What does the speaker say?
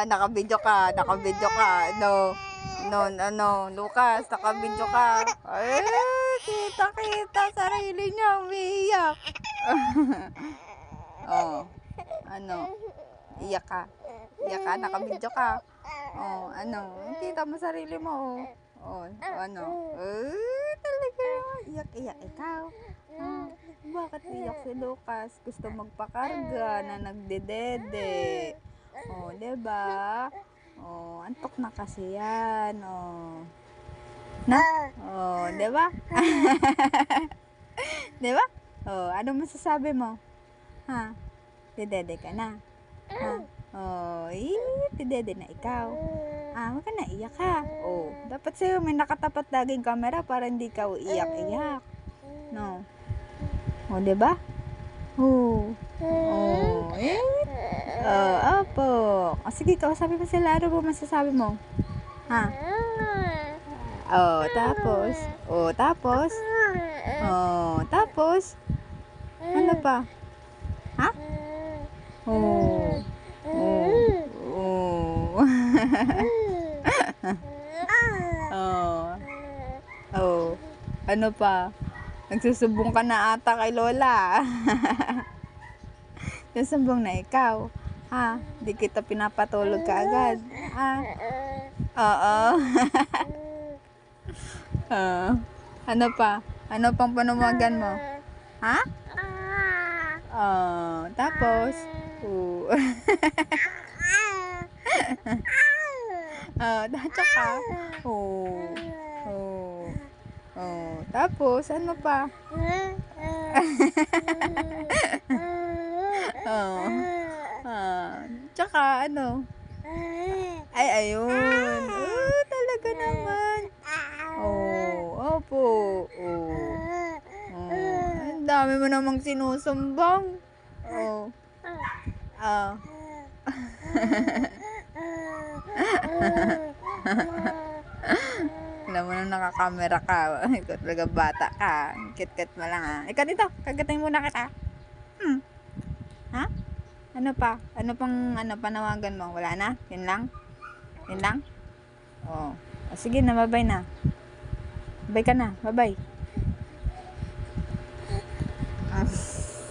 Nakabidyo ka. Nakabidyo ka. No, Lucas, nakabidyo ka. Ay, kita sarili niya, umiiyak. Oh, ano? Iyak ka. Iyak ka, nakabidyo ka. Oh, ano? Kita mo sarili mo, ano? Talaga naman. Iyak ikaw. Bakit iyak si Lucas? Gusto magpakarga na nagdedede. Diba? Antok na kasi yan. Na? Diba? Diba? Ano masasabi mo? Ha? Dedede ka na? Ha? Dedede na ikaw. Huwag ka na iyak ha. Dapat sa'yo may nakatapat laging camera para hindi ka iyak-iyak. No? Diba? Opo. Sige, kausapin mo sila. Ano ba masasabi mo? Ha? Tapos? Tapos? Ano pa? Ha? Ano pa? Nagsusumbong ka na ata kay Lola. Nagsusumbong na ikaw. Di kita pinapatulog ka agad. Oo. Ano pa? Ano pang panawagan mo? Ha? Tapos? Tsaka? Tapos, ano pa? Tsaka, ano? Ay, ayun. Talaga naman. Opo. Ang dami mo namang sinusumbang. Alam mo na nakakamera ka. Ikaw talaga bata ka. Kit-kit mo lang Ikaw dito. Kagatin muna kita. Ha? Ano pa? Ano pang panawagan mo? Wala na? Yun lang? Yun lang? Sige na. Bye-bye na. Bye ka na. Bye-bye.